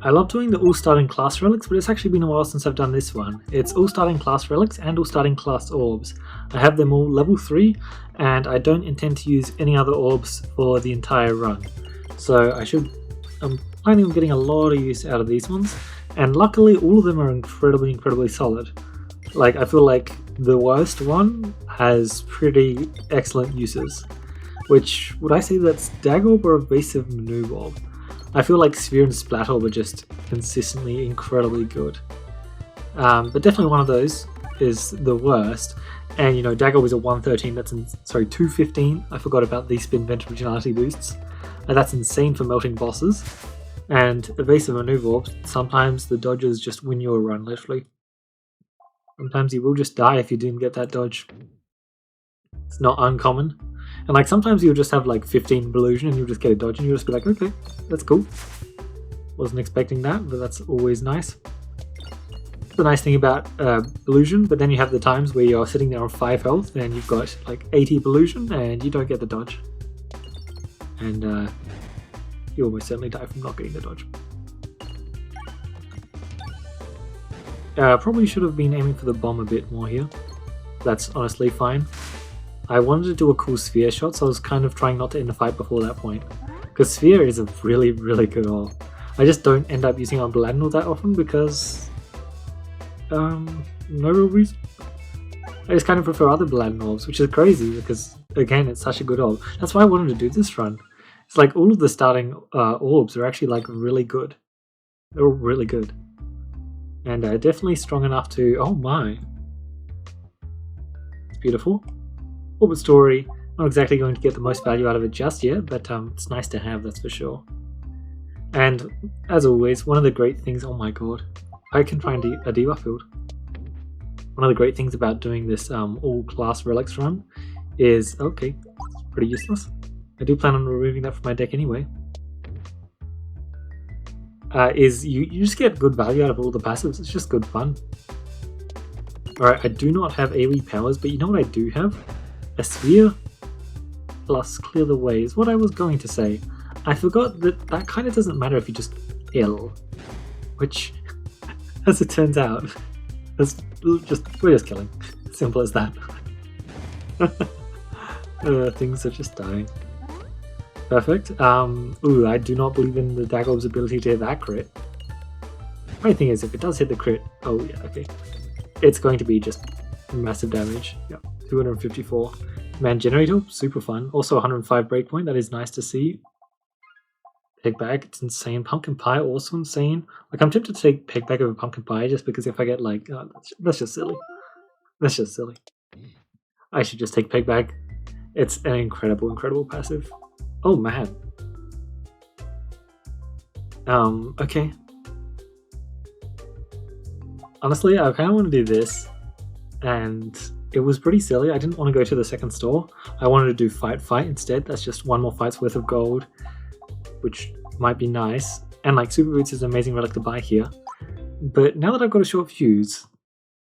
I love doing the all starting class relics, but it's actually been a while since I've done this one. It's all starting class relics and all starting class orbs. I have them all level 3, and I don't intend to use any other orbs for the entire run. So I'm planning on getting a lot of use out of these ones, and luckily all of them are incredibly solid. Like, I feel like the worst one has pretty excellent uses. Which, would I say that's Dagger Orb or Evasive Maneuver Orb? I feel like Sphere and Splat Orb are just consistently incredibly good. But definitely one of those is the worst. And you know, Dagger Orb is a 113, that's 215. I forgot about the Spin Vent Originality boosts. And that's insane for melting bosses. And Evasive Maneuver Orb, sometimes the dodges just win you a run, literally. Sometimes you will just die if you didn't get that dodge. It's not uncommon. And like sometimes you'll just have like 15 Illusion and you'll just get a dodge and you'll just be like, okay, that's cool. Wasn't expecting that, but that's always nice. The nice thing about Illusion, but then you have the times where you're sitting there on 5 health and you've got like 80 Illusion and you don't get the dodge. And you almost certainly die from not getting the dodge. Probably should have been aiming for the bomb a bit more here. That's honestly fine. I wanted to do a cool Sphere shot, so I was kind of trying not to end the fight before that point. Because Sphere is a really good orb. I just don't end up using it on Bladnor that often because... no real reason. I just kind of prefer other Bladnor orbs, which is crazy because, again, it's such a good orb. That's why I wanted to do this run. It's like all of the starting orbs are actually like really good. They're all really good. And definitely strong enough to... Oh my! It's beautiful. Orbit Story, not exactly going to get the most value out of it just yet, but it's nice to have, that's for sure. And as always, one of the great things... Oh my god. I can find a debuff field. One of the great things about doing this all-class relics run is... Okay, it's pretty useless. I do plan on removing that from my deck anyway. Is you just get good value out of all the passives. It's just good fun. Alright, I do not have AoE powers, but you know what I do have? A Sphere plus Clear the Way is what I was going to say. I forgot that kind of doesn't matter if you just kill. Which, as it turns out, we're just killing. Simple as that. Things are just dying. Perfect. Ooh, I do not believe in the Dagger Orb's ability to hit that crit. Funny thing is, if it does hit the crit, oh yeah, okay. It's going to be just massive damage. Yep, 254. Man Generator, super fun. Also 105 breakpoint, that is nice to see. Peg Bag, it's insane. Pumpkin Pie, also insane. Like, I'm tempted to take Peg Bag over Pumpkin Pie just because if I get like... that's just silly. That's just silly. I should just take Peg Bag. It's an incredible passive. Oh man. Okay. Honestly, I kind of want to do this, and it was pretty silly. I didn't want to go to the second store. I wanted to do Fight instead. That's just one more fight's worth of gold, which might be nice. And like Super Boots is an amazing relic to buy here. But now that I've got a short fuse,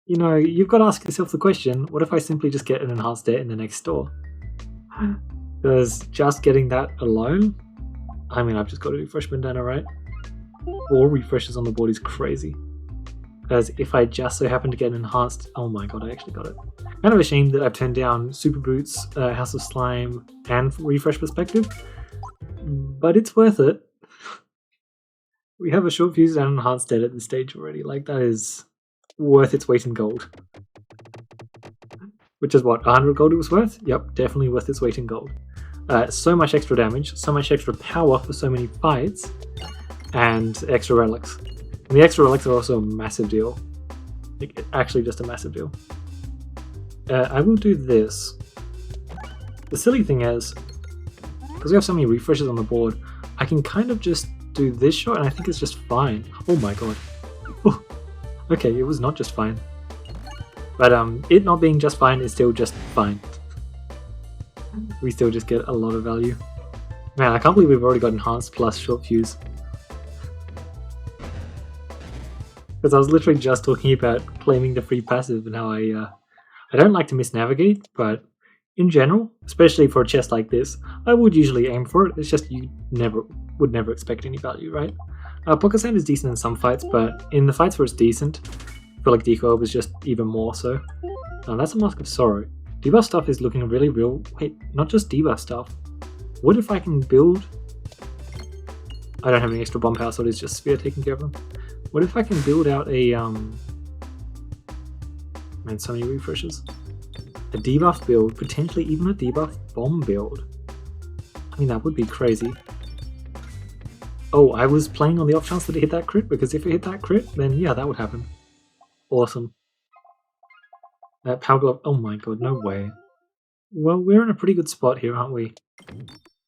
you know, you've got to ask yourself the question, what if I simply just get an enhanced debt in the next store? Because just getting that alone, I mean, I've just got to do Fresh Bandana, right? 4 refreshes on the board is crazy. Because if I just so happen to get an enhanced... Oh my god, I actually got it. Kind of a shame that I've turned down Super Boots, House of Slime, and Refresh Perspective. But it's worth it. We have a short fuse and an enhanced dead at this stage already. Like, that is worth its weight in gold. Which is what, 100 gold it was worth? Yep, definitely worth its weight in gold. So much extra damage, so much extra power for so many fights, and extra relics. And the extra relics are also a massive deal. Like, actually just a massive deal. I will do this. The silly thing is, because we have so many refreshes on the board, I can kind of just do this shot and I think it's just fine. Oh my god. Ooh. Okay, it was not just fine. But it not being just fine is still just fine. We still just get a lot of value. Man, I can't believe we've already got enhanced plus short fuse. Because I was literally just talking about claiming the free passive and how I don't like to misnavigate, but in general, especially for a chest like this, I would usually aim for it. It's just you would never expect any value, right? Pocket Sand is decent in some fights, but in the fights where it's decent, I feel like Deco Orb is just even more so. That's a Mask of Sorrow. Debuff stuff is looking really real. Wait, not just debuff stuff. What if I can build... I don't have any extra bomb power, so it is just Sphere taking care of them. What if I can build out a... Man, so many refreshes. A debuff build, potentially even a debuff bomb build. I mean, that would be crazy. Oh, I was playing on the off chance that it hit that crit, because if it hit that crit, then yeah, that would happen. Awesome. That Power Glove, oh my god, no way. Well, we're in a pretty good spot here, aren't we?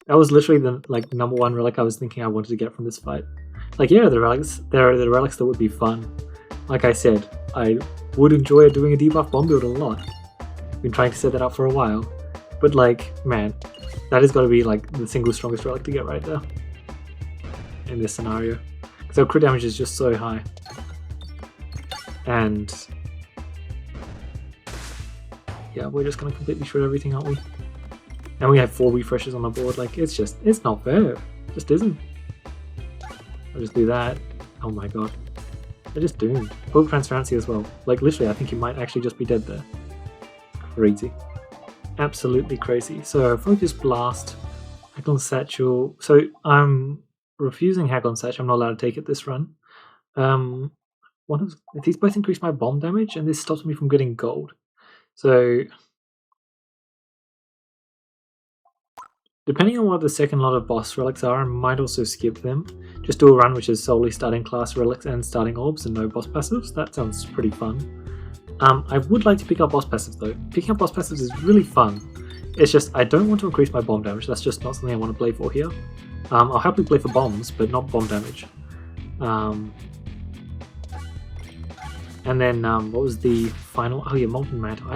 That was literally the number one relic I was thinking I wanted to get from this fight. Like, yeah, the relics, there are the relics that would be fun. Like I said, I would enjoy doing a debuff bomb build a lot. Been trying to set that up for a while. But like, man, that has got to be like the single strongest relic to get right there. In this scenario. Because our crit damage is just so high. And... yeah, we're just going to completely shred everything, aren't we? And we have 4 refreshes on the board, like, it's not fair. It just isn't. I'll just do that. Oh my god. They're just doomed. Hope Transparency as well. Like, literally, I think he might actually just be dead there. Crazy. Absolutely crazy. So, Focus Blast, Peglin Satchel. So, I'm refusing Hagglon Satchel. I'm not allowed to take it this run. These both increase my bomb damage, and this stops me from getting gold. So, depending on what the second lot of boss relics are, I might also skip them. Just do a run which is solely starting class relics and starting orbs and no boss passives. That sounds pretty fun. I would like to pick up boss passives though. Picking up boss passives is really fun. It's just, I don't want to increase my bomb damage. That's just not something I want to play for here. I'll happily play for bombs, but not bomb damage. And then, what was the final? Oh yeah, Molten Mantle.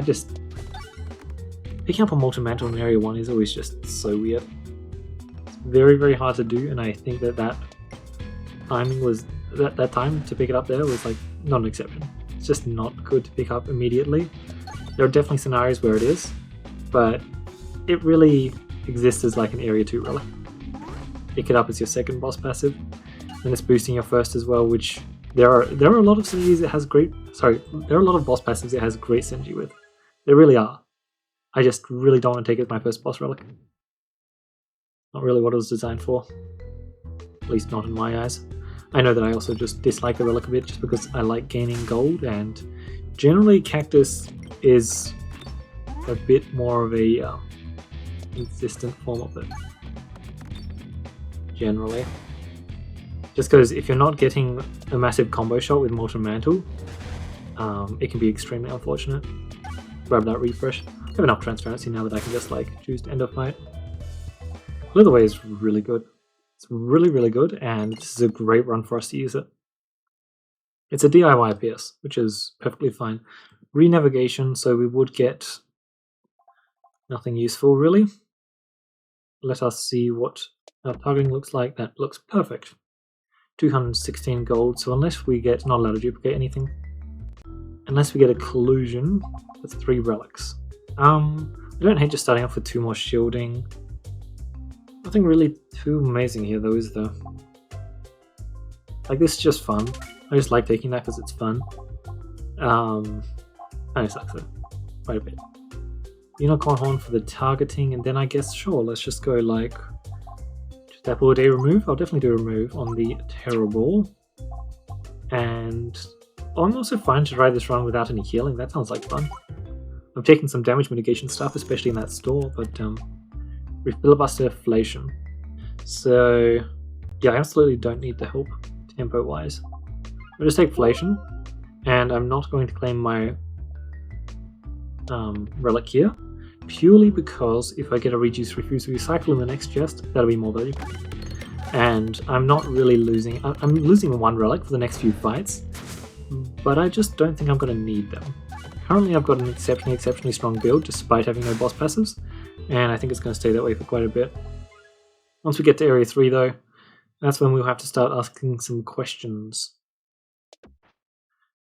Picking up a Molten Mantle in Area 1 is always just so weird. It's very, very hard to do, and I think that timing was... That time to pick it up there was like, not an exception. It's just not good to pick up immediately. There are definitely scenarios where it is, but it really exists as like an Area 2 relic. Pick it up as your second boss passive, and it's boosting your first as well, which... There are a lot of synergies it has great... Sorry, there are a lot of boss passives it has great synergy with. There really are. I just really don't want to take it as my first boss relic. Not really what it was designed for. At least not in my eyes. I know that I also just dislike the relic a bit just because I like gaining gold, and generally Cactus is a bit more of a consistent form of it. Generally. Just because if you're not getting a massive combo shot with Molten Mantle, it can be extremely unfortunate. Grab that refresh. I have enough Transparency now that I can just like choose to end a fight. Leather Way is really good. It's really, really good, and this is a great run for us to use it. It's a DIY PS, which is perfectly fine. Re-navigation, so we would get nothing useful really. Let us see what our targeting looks like. That looks perfect. 216 gold, so unless we get, not allowed to duplicate anything. Unless we get a collusion, that's 3 relics. I don't hate just starting off with 2 more shielding. Nothing really too amazing here though, is there? Like, this is just fun. I just like taking that because it's fun. It sucks though, quite a bit. Unicorn Horn for the targeting, and then I guess, sure, let's just go like... Apple a day remove. I'll definitely do a remove on the Terrible. And I'm also fine to ride this run without any healing. That sounds like fun. I'm taking some damage mitigation stuff, especially in that store, but with Filibuster Inflation. So yeah, I absolutely don't need the help tempo wise. I'll just take Inflation, and I'm not going to claim my relic here. Purely because if I get a Reduce Refuse Recycle in the next chest, that'll be more value. And I'm not really losing... I'm losing 1 relic for the next few fights, but I just don't think I'm going to need them. Currently I've got an exceptionally strong build despite having no boss passives, and I think it's going to stay that way for quite a bit. Once we get to Area 3 though, that's when we'll have to start asking some questions.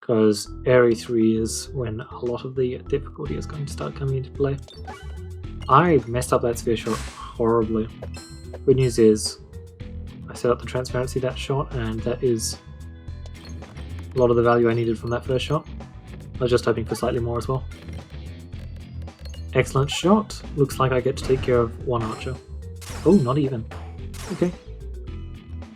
Because Area 3 is when a lot of the difficulty is going to start coming into play. I messed up that sphere shot horribly. Good news is, I set up the transparency that shot, and that is a lot of the value I needed from that first shot. I was just hoping for slightly more as well. Excellent shot. Looks like I get to take care of one archer. Oh, not even. Okay.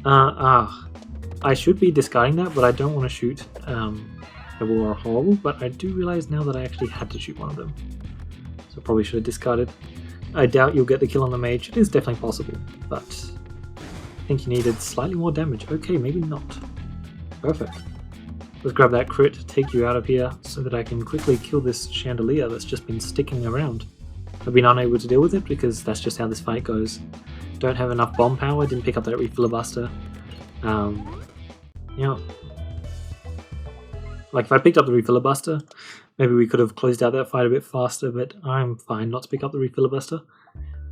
I should be discarding that, but I don't want to shoot Rebel or Horrible, but I do realize now that I actually had to shoot one of them. So probably should have discarded. I doubt you'll get the kill on the mage. It is definitely possible, but I think you needed slightly more damage. Okay, maybe not. Perfect. Let's grab that crit, take you out of here, so that I can quickly kill this chandelier that's just been sticking around. I've been unable to deal with it because that's just how this fight goes. Don't have enough bomb power, didn't pick up that refilibuster. Yeah. Like if I picked up the refilibuster, maybe we could have closed out that fight a bit faster, but I'm fine not to pick up the refilibuster.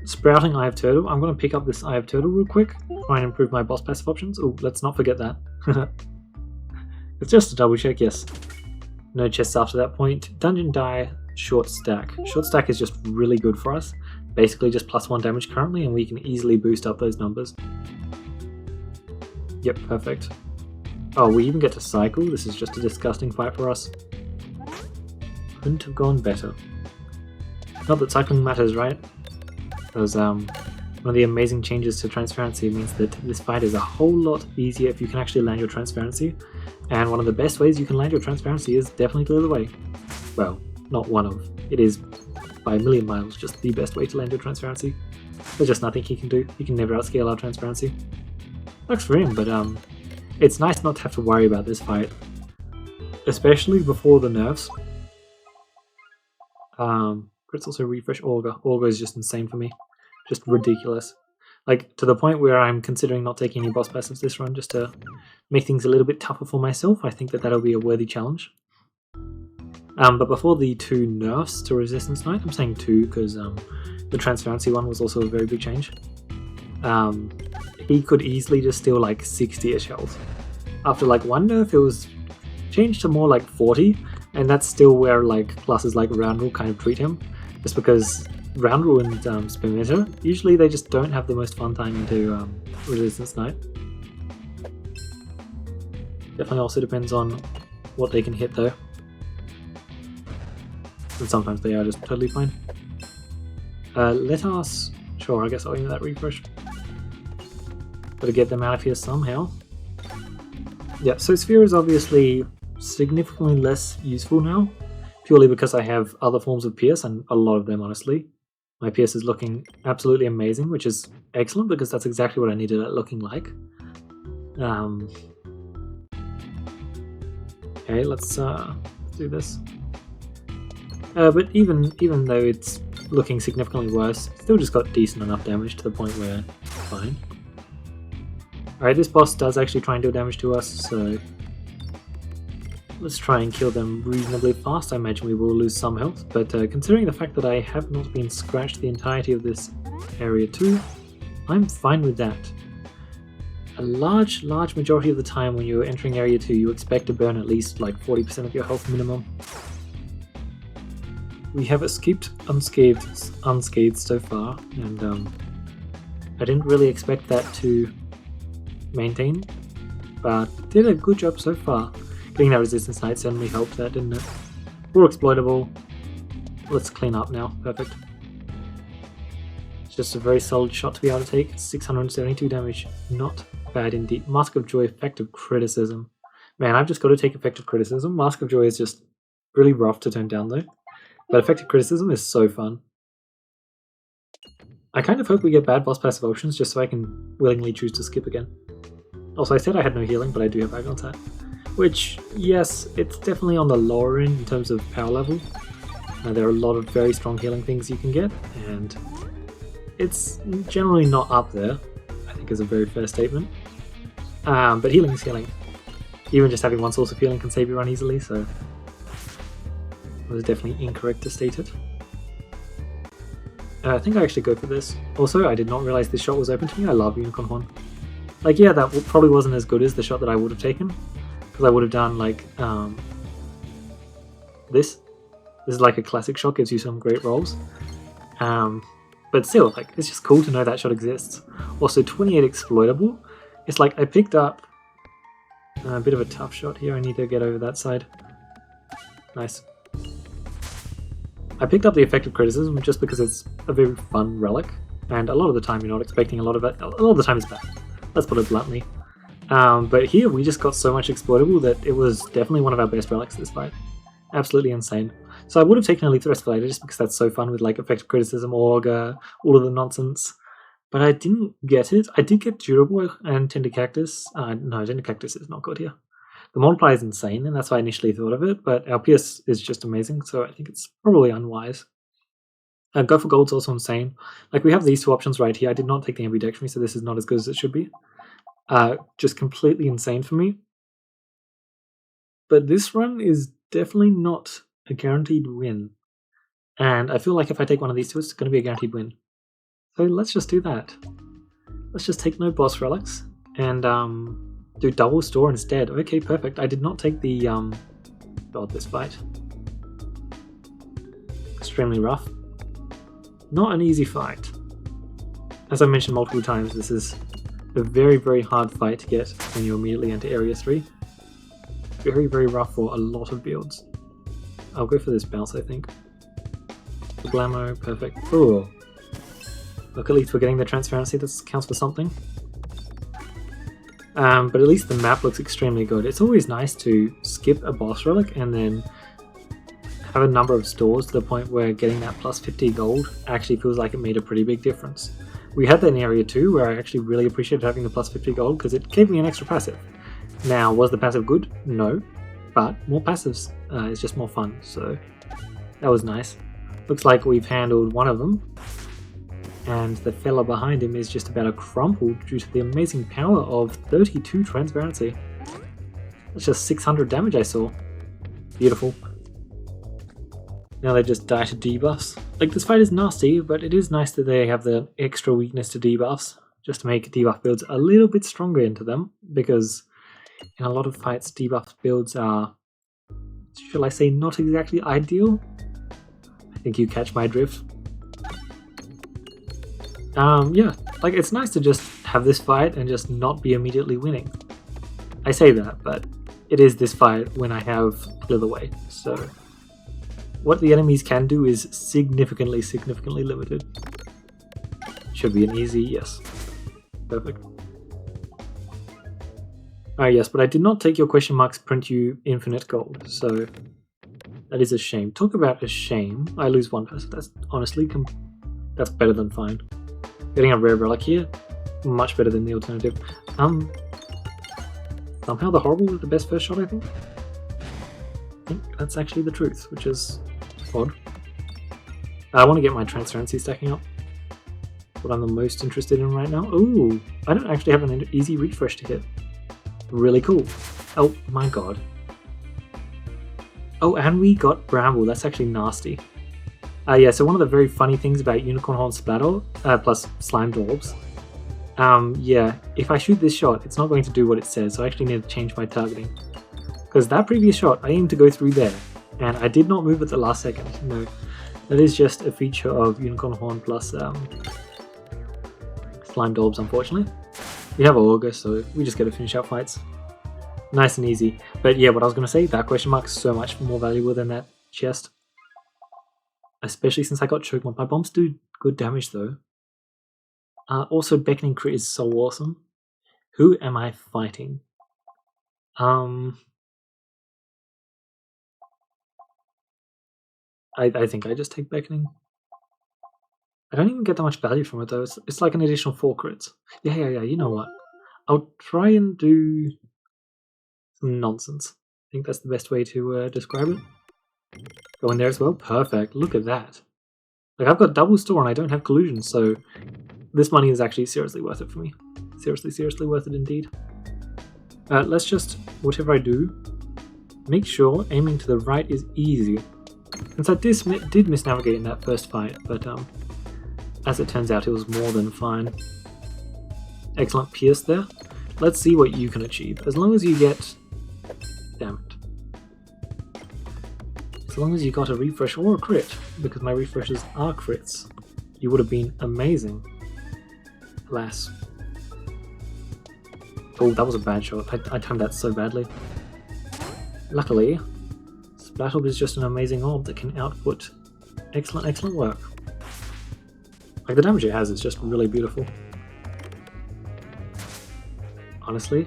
Sprouting Eye of Turtle. I'm going to pick up this Eye of Turtle real quick, try and improve my boss passive options. Oh, let's not forget that. It's just a double check, yes. No chests after that point. Dungeon Die, Short Stack. Short Stack is just really good for us. Basically just +1 damage currently, and we can easily boost up those numbers. Yep, perfect. Oh, we even get to cycle. This is just a disgusting fight for us. Couldn't have gone better. Not that cycling matters, right? Because one of the amazing changes to Transpharency means that this fight is a whole lot easier if you can actually land your Transpharency. And one of the best ways you can land your Transpharency is definitely clear the way. Well, not one of. It is, by a million miles, just the best way to land your Transpharency. There's just nothing he can do. He can never outscale our Transpharency. Sucks for him, but it's nice not to have to worry about this fight. Especially before the nerfs. Let's also refresh Augur. Augur is just insane for me. Just ridiculous. Like, to the point where I'm considering not taking any boss passives this run, just to make things a little bit tougher for myself. I think that that'll be a worthy challenge. But before the 2 nerfs to Resistance Knight, I'm saying 2 because the Transpharency one was also a very big change. He could easily just steal like 60-ish health. After like 1 nerf, it was changed to more like 40, and that's still where like classes like Roundrule kind of treat him, just because Roundrule and Spinmeter, usually they just don't have the most fun time into Resistance Knight. Definitely also depends on what they can hit though. And sometimes they are just totally fine. Let us... Sure, I guess I'll aim that refresh. Gotta get them out of here somehow. Yeah, so Sphere is obviously significantly less useful now, purely because I have other forms of Pierce, and a lot of them honestly. My Pierce is looking absolutely amazing, which is excellent because that's exactly what I needed it looking like. Okay, let's do this. But even though it's looking significantly worse, still just got decent enough damage to the point where it's fine. Alright, this boss does actually try and deal damage to us, so let's try and kill them reasonably fast. I imagine we will lose some health, but considering the fact that I have not been scratched the entirety of this area too, I'm fine with that. A large majority of the time when you're entering area 2, you expect to burn at least like 40% of your health minimum. We have escaped unscathed so far, and I didn't really expect that to maintain, but did a good job so far. Getting that Resistance Knight certainly helped that, didn't it? We're exploitable. Let's clean up now. Perfect. It's just a very solid shot to be able to take. 672 damage. Not bad indeed. Mask of Joy, Effective Criticism. Man, I've just got to take Effective Criticism. Mask of Joy is just really rough to turn down though. But Effective Criticism is so fun. I kind of hope we get bad boss passive options just so I can willingly choose to skip again. Also, I said I had no healing, but I do have Agon's Hat. Which, yes, it's definitely on the lower end in terms of power level. There are a lot of very strong healing things you can get, and it's generally not up there, I think is a very fair statement. But healing is healing. Even just having one source of healing can save you run easily, so it was definitely incorrect to state it. I think I actually go for this. Also, I did not realize this shot was open to me. I love Unicorn Horn. Like, yeah, that probably wasn't as good as the shot that I would have taken, because I would have done, like, this. This is like a classic shot, gives you some great rolls. But still, like, it's just cool to know that shot exists. Also, 28 exploitable It's like I picked up a bit of a tough shot here. I need to get over that side. Nice. I picked up the effective criticism just because it's a very fun relic, and a lot of the time you're not expecting a lot of it. A lot of the time it's bad. Let's put it bluntly. But here we just got so much exploitable that it was definitely one of our best relics this fight. Absolutely insane. So I would have taken a Lethal Escalator just because that's so fun with like effective criticism, Augur, all of the nonsense. But I didn't get it. I did get Durable and Tender Cactus. No, Tender Cactus is not good here. The multiplier is insane, and that's why I initially thought of it, but our PS is just amazing, so I think it's probably unwise. Go for Gold's also insane. Like, we have these two options right here. I did not take the ambidextrous, so this is not as good as it should be. Just completely insane for me. But this run is definitely not a guaranteed win. And I feel like if I take one of these two, it's going to be a guaranteed win. So let's just do that. Let's just take no boss relics, and do double store instead. Okay, perfect. I did not take the God, this fight. Extremely rough. Not an easy fight. As I mentioned multiple times, this is a very, very hard fight to get when you immediately enter Area 3. Very, very rough for a lot of builds. I'll go for this bounce, I think. The Blammo, perfect. Ooh. Look, at least we're getting the transparency. That counts for something. But at least the map looks extremely good. It's always nice to skip a boss relic and then have a number of stores to the point where getting that plus 50 gold actually feels like it made a pretty big difference. We had that in Area 2 where I actually really appreciated having the plus 50 gold because it gave me an extra passive. Now, was the passive good? No. But more passives is just more fun, so that was nice. Looks like we've handled one of them. And the fella behind him is just about to crumple due to the amazing power of 32 Transparency. That's just 600 damage I saw. Beautiful. Now they just die to debuffs. Like, this fight is nasty, but it is nice that they have the extra weakness to debuffs, just to make debuff builds a little bit stronger into them, because in a lot of fights debuff builds are, shall I say, not exactly ideal? I think you catch my drift. Yeah, like, it's nice to just have this fight and just not be immediately winning. I say that, but it is this fight when I have Clear the Way, so what the enemies can do is significantly limited. Should be an easy yes. Perfect. Yes, but I did not take your question marks print you infinite gold, so that is a shame. Talk about a shame. I lose one person. That's honestly, that's better than fine. Getting a rare relic here, much better than the alternative. Somehow the Horrible was the best first shot, I think. I think that's actually the truth, which is odd. I want to get my Transparency stacking up. What I'm the most interested in right now. Ooh, I don't actually have an easy refresh to hit. Really cool. Oh my god. Oh, and we got Bramble. That's actually nasty. Yeah, so one of the very funny things about Unicorn Horn Splatter, plus Slimed Orbs, yeah, if I shoot this shot, it's not going to do what it says, so I actually need to change my targeting. Because that previous shot, I aimed to go through there, and I did not move at the last second. No, that is just a feature of Unicorn Horn plus Slimed Orbs, unfortunately. We have Augur, so we just get to finish out fights. Nice and easy. But yeah, what I was going to say, that question mark is so much more valuable than that chest. Especially since I got choked. My bombs do good damage though. Also, Beckoning Crit is so awesome. Who am I fighting? I think I just take Beckoning. I don't even get that much value from it though. It's like an additional 4 crits. Yeah, you know what? I'll try and do some nonsense. I think that's the best way to describe it. Go in there as well. Perfect. Look at that. Like, I've got double store and I don't have collusion, so this money is actually seriously worth it for me. Seriously worth it indeed. Let's just, whatever I do, make sure aiming to the right is easy. Since I did misnavigate in that first fight, but as it turns out, it was more than fine. Excellent pierce there. Let's see what you can achieve. As long as you get... Damn it. As long as you got a refresh or a crit, because my refreshes are crits, you would have been amazing. Alas. Oh, that was a bad shot. I timed that so badly. Luckily, Splat Orb is just an amazing orb that can output excellent work. Like, the damage it has is just really beautiful. Honestly,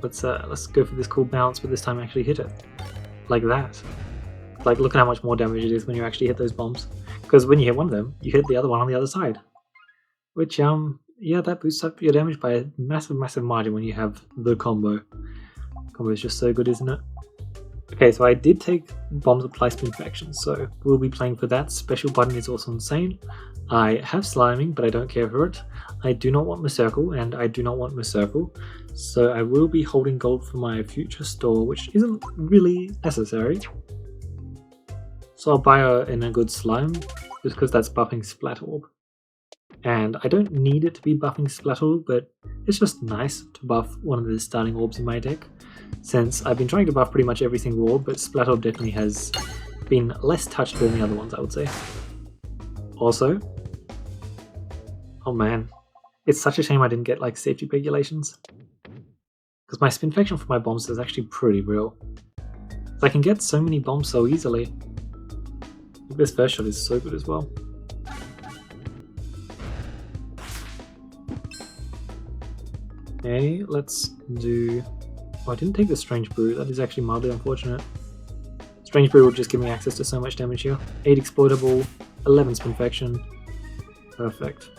let's go for this cool bounce, but this time actually hit it. Like that. Like, look at how much more damage it is when you actually hit those bombs. Because when you hit one of them, you hit the other one on the other side. Which, yeah, that boosts up your damage by a massive margin when you have the combo. Combo is just so good, isn't it? Okay, so I did take Bombs Apply Spinfaction, so we'll be playing for that. Special button is also insane. I have Sliming, but I don't care for it. I do not want Mercircle, and I do not want Mercircle, so I will be holding gold for my future store, which isn't really necessary. So I'll buy in a good Slime, just because that's buffing Splat Orb. And I don't need it to be buffing Splat Orb, but it's just nice to buff one of the starting orbs in my deck, since I've been trying to buff pretty much every single orb, but Splat Orb definitely has been less touched than the other ones, I would say. Also, oh man, it's such a shame I didn't get like safety regulations, because my Spinfaction for my bombs is actually pretty real. I can get so many bombs so easily. This first shot is so good as well. Okay, let's do... Oh, I didn't take the Strange Brew. That is actually mildly unfortunate. Strange Brew will just give me access to so much damage here. 8 Exploitable, 11 Spinfaction. Perfect.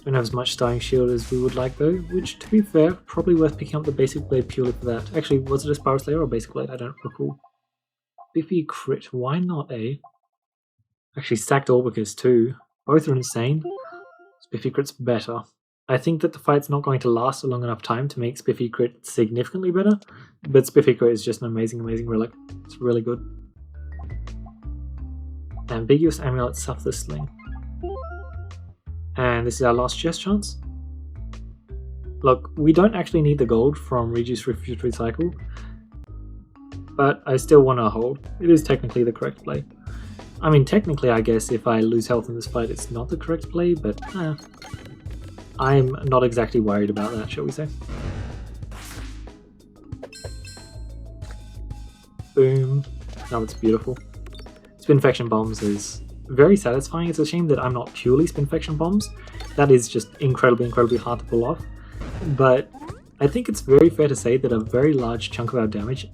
Don't have as much Starting Shield as we would like though, which, to be fair, probably worth picking up the Basic Blade purely for that. Actually, was it a Spiral Slayer or Basic Blade? I don't recall. Spiffy Crit, why not a? Actually, Stacked Orbicus too. Both are insane. Spiffy Crit's better. I think that the fight's not going to last a long enough time to make Spiffy Crit significantly better, but Spiffy Crit is just an amazing relic. It's really good. Ambiguous Amulet, Suffer Sling. And this is our last chest chance. Look, we don't actually need the gold from Reduce, Refuse, Recycle, but I still want to hold. It is technically the correct play. I mean, technically, I guess if I lose health in this fight, it's not the correct play, but I'm not exactly worried about that, shall we say. Boom. Now it's beautiful. Spinfaction Bombs is very satisfying. It's a shame that I'm not purely Spinfaction Bombs. That is just incredibly hard to pull off. But I think it's very fair to say that a very large chunk of our damage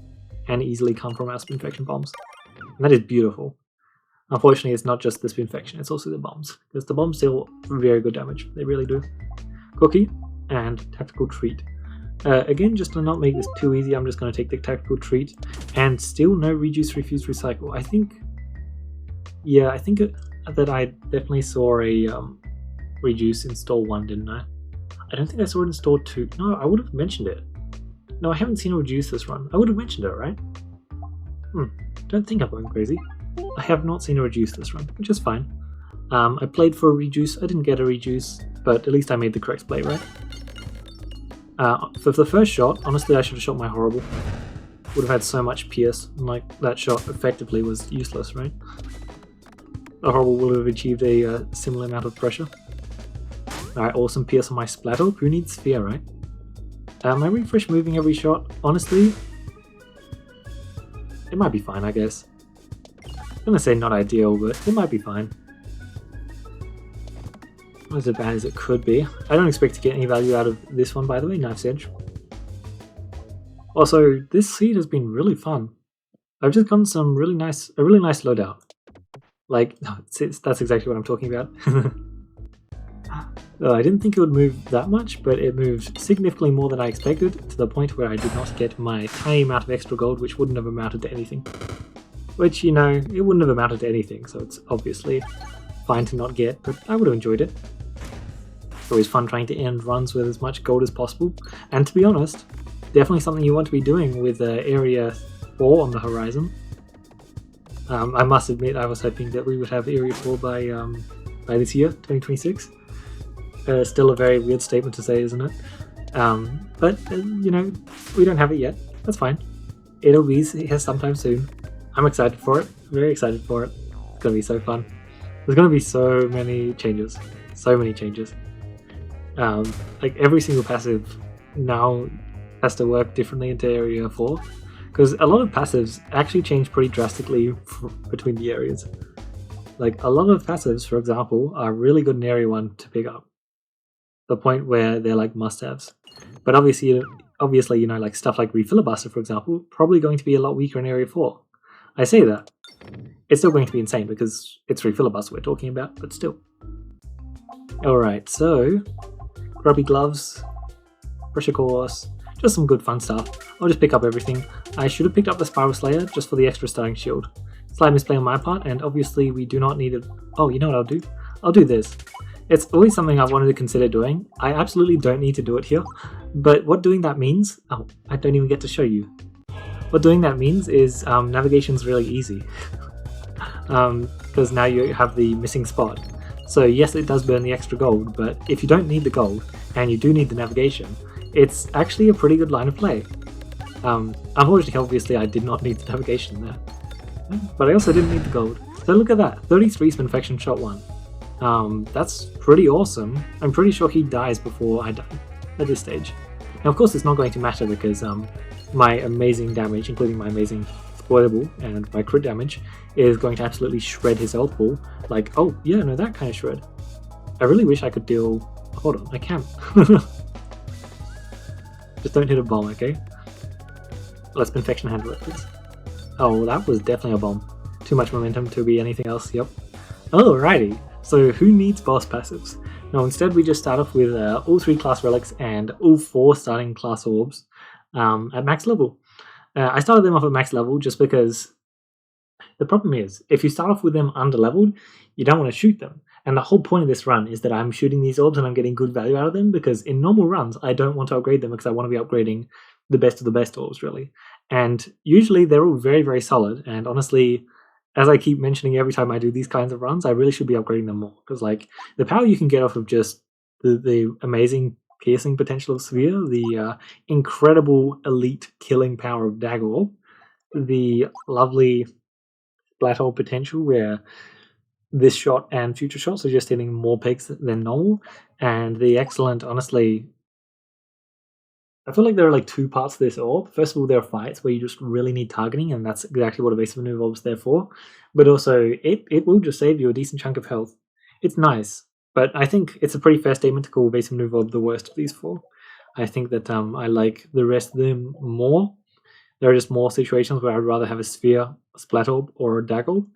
can easily come from our Spinfaction Bombs. And that is beautiful. Unfortunately, it's not just the Spinfaction, it's also the bombs, because the bombs deal very good damage. They really do. Cookie and Tactical Treat. Again, just to not make this too easy, I'm just going to take the Tactical Treat, and still no Reduce, Refuse, Recycle. I think that I definitely saw a Reduce in store 1, didn't I? I don't think I saw it in store 2. No, I would have mentioned it. No, I haven't seen a Reduce this run. I would have mentioned it, right? Don't think I'm going crazy. I have not seen a Reduce this run, which is fine. I played for a Reduce, I didn't get a Reduce, but at least I made the correct play, right? For the first shot, honestly I should have shot my Horrible. Would have had so much Pierce, and like that shot effectively was useless, right? The Horrible would have achieved a similar amount of pressure. Alright, awesome Pierce on my Splat Orb. Who needs Sphere, right? My refresh moving every shot, honestly, it might be fine, I guess. I'm gonna say not ideal, but it might be fine. Not as bad as it could be. I don't expect to get any value out of this one, by the way, Knife's Edge. Also, this seed has been really fun. I've just gotten a really nice loadout. Like, that's exactly what I'm talking about. I didn't think it would move that much, but it moved significantly more than I expected, to the point where I did not get my tiny amount of extra gold, which wouldn't have amounted to anything. Which, you know, it wouldn't have amounted to anything, so it's obviously fine to not get, but I would have enjoyed it. It's always fun trying to end runs with as much gold as possible, and to be honest, definitely something you want to be doing with Area 4 on the horizon. I must admit, I was hoping that we would have Area 4 by this year, 2026. Still a very weird statement to say, isn't it? But, you know, we don't have it yet. That's fine. It'll be here sometime soon. I'm excited for it. Very excited for it. It's going to be so fun. There's going to be so many changes. So many changes. Like every single passive now has to work differently into Area 4, because a lot of passives actually change pretty drastically between the areas. Like a lot of passives, for example, are really good in Area 1 to pick up, the point where they're like must-haves. But obviously, you know, like stuff like Refilibuster, for example, probably going to be a lot weaker in Area 4. I say that. It's still going to be insane because it's Refilibuster we're talking about, but still. Alright, so grubby gloves, pressure course, just some good fun stuff. I'll just pick up everything. I should have picked up the Spiral Slayer just for the extra starting shield. Slight misplay on my part, and obviously we do not need it. Oh, you know what I'll do? I'll do this. It's always something I've wanted to consider doing. I absolutely don't need to do it here, but what doing that means... Oh, I don't even get to show you. What doing that means is navigation's really easy. Because now you have the missing spot. So yes, it does burn the extra gold, but if you don't need the gold, and you do need the navigation, it's actually a pretty good line of play. Unfortunately, obviously, I did not need the navigation there. But I also didn't need the gold. So look at that, 33 Spinfection shot 1. That's pretty awesome. I'm pretty sure he dies before I die at this stage. Now of course it's not going to matter because my amazing damage, including my amazing spoilable and my crit damage, is going to absolutely shred his health pool. Like, oh yeah, no, that kind of shred. I really wish I could deal... Hold on, I can't. Just don't hit a bomb, okay? Let's Infection handle it, please. Oh, that was definitely a bomb. Too much momentum to be anything else, yep. Alrighty, so who needs boss passives? Now instead we just start off with all 3 class relics and all 4 starting class orbs at max level. I started them off at max level just because the problem is, if you start off with them under-leveled, you don't want to shoot them. And the whole point of this run is that I'm shooting these orbs and I'm getting good value out of them, because in normal runs, I don't want to upgrade them because I want to be upgrading the best of the best orbs, really. And usually they're all very, very solid. And honestly, as I keep mentioning every time I do these kinds of runs, I really should be upgrading them more. Because like the power you can get off of just the amazing piercing potential of Sphere, the incredible elite killing power of Dagger Orb, the lovely Splat Hole potential where this shot and future shots are just hitting more pegs than normal, and the excellent, honestly, I feel like there are like 2 parts to this orb. First of all, there are fights where you just really need targeting, and that's exactly what Evasive Maneuver Orb is there for. But also, it will just save you a decent chunk of health. It's nice, but I think it's a pretty fair statement to call Evasive Maneuver Orb the worst of these 4. I think that I like the rest of them more. There are just more situations where I'd rather have a Sphere, a Splat Orb, or a Dagger Orb.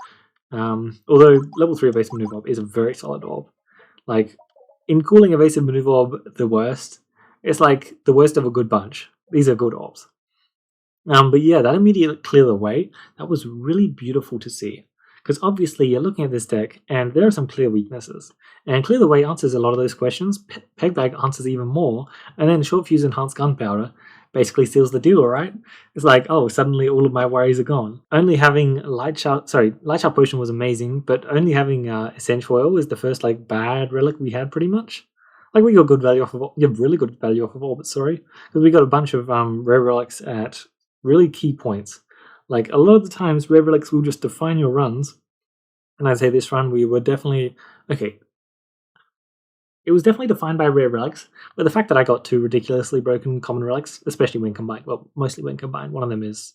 Although level 3 Evasive Maneuver Orb is a very solid orb. Like, in calling Evasive Maneuver Orb the worst, it's like the worst of a good bunch. These are good orbs. But yeah, that immediately cleared the way. That was really beautiful to see. Because obviously you're looking at this deck and there are some clear weaknesses. And Clear the Way answers a lot of those questions, Pegbag answers even more, and then Short Fuse Enhanced Gunpowder basically seals the deal, right? It's like, oh, suddenly all of my worries are gone. Only having Light Sharp Potion was amazing, but only having Essential Oil is the first like bad relic we had pretty much. Like we got good value off of, really good value off of Orbit, sorry, because we got a bunch of rare relics at really key points. Like a lot of the times, rare relics will just define your runs, and I'd say this run we were definitely okay. It was definitely defined by rare relics, but the fact that I got 2 ridiculously broken common relics, especially when combined, well, mostly when combined, one of them is,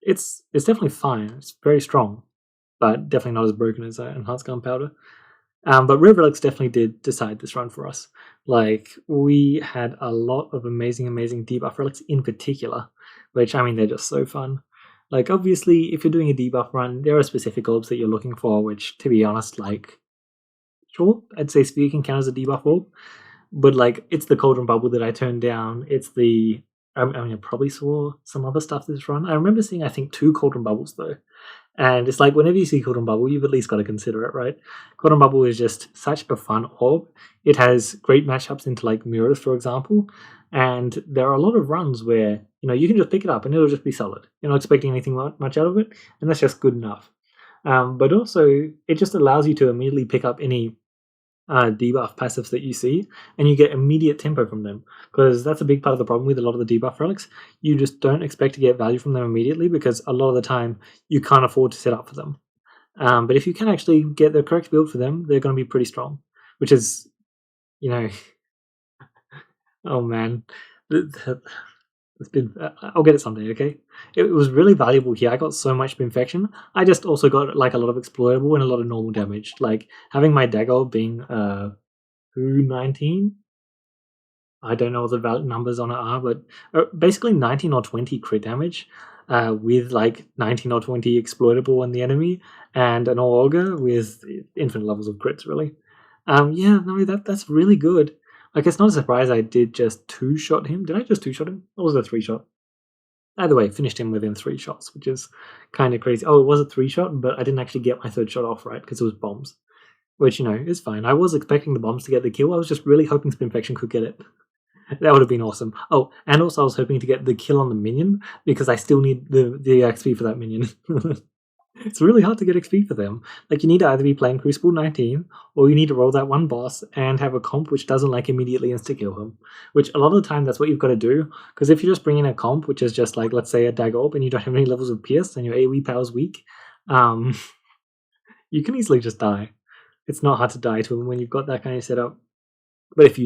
it's definitely fine. It's very strong, but definitely not as broken as Enhanced Gunpowder. But rare relics definitely did decide this run for us. Like, we had a lot of amazing debuff relics in particular, which, I mean, they're just so fun. Like, obviously, if you're doing a debuff run, there are specific orbs that you're looking for, which, to be honest, like, sure, I'd say Sphere can count as a debuff orb, but, like, it's the Cauldron Bubble that I turned down. It's the... I mean, I probably saw some other stuff this run. I remember seeing, I think, 2 Cauldron Bubbles, though. And it's like, whenever you see Cauldron Bubble, you've at least got to consider it, right? Cauldron Bubble is just such a fun orb. It has great matchups into, like, Mirrors, for example. And there are a lot of runs where, you know, you can just pick it up and it'll just be solid. You're not expecting anything much out of it, and that's just good enough. But also, it just allows you to immediately pick up any debuff passives that you see, and you get immediate tempo from them, because that's a big part of the problem with a lot of the debuff relics. You just don't expect to get value from them immediately, because a lot of the time you can't afford to set up for them. But if you can actually get the correct build for them, they're going to be pretty strong, which is, you know, Oh man, it's been. I'll get it someday. Okay, it was really valuable here. I got so much infection. I just also got like a lot of exploitable and a lot of normal damage. Like having my dagger being 219. I don't know what the numbers on it are, but basically 19 or 20 crit damage with like 19 or 20 exploitable on the enemy and an auger with infinite levels of crits, really. Yeah, no, that's really good. Like, it's not a surprise I did just two-shot him. Did I just two-shot him? Or was it a three-shot? Either way, finished him within 3 shots, which is kind of crazy. Oh, it was a 3-shot, but I didn't actually get my third shot off right because it was bombs. Which, is fine. I was expecting the bombs to get the kill. I was just really hoping Spinfection could get it. That would have been awesome. Oh, and also I was hoping to get the kill on the minion because I still need the XP for that minion. It's really hard to get XP for them. Like, you need to either be playing Crucible 19 or you need to roll that one boss and have a comp which doesn't like immediately insta-kill him. Which a lot of the time that's what you've got to do, because if you just bring in a comp which is just like, let's say a Dagger Orb and you don't have any levels of Pierce and your AoE power's weak, you can easily just die. It's not hard to die to him when you've got that kind of setup. But if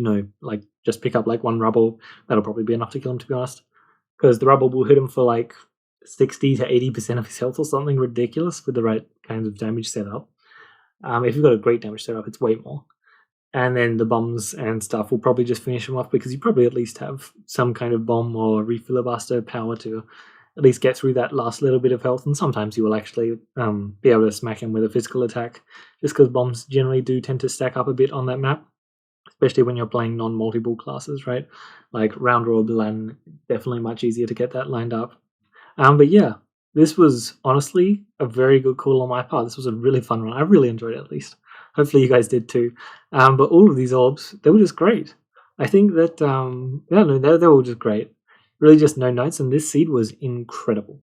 like, just pick up like one rubble, that'll probably be enough to kill him, to be honest. Because the rubble will hit him for like 60 to 80% of his health or something ridiculous with the right kinds of damage setup. If you've got a great damage setup, it's way more. And then the bombs and stuff will probably just finish him off because you probably at least have some kind of bomb or refiller buster power to at least get through that last little bit of health. And sometimes you will actually be able to smack him with a physical attack, just because bombs generally do tend to stack up a bit on that map, especially when you're playing non-multiple classes, right? Like round robin, definitely much easier to get that lined up. But yeah, this was honestly a very good call on my part. This was a really fun run. I really enjoyed it, at least. Hopefully you guys did too. But all of these orbs, they were just great. I think that, they were all just great. Really just no notes, and this seed was incredible.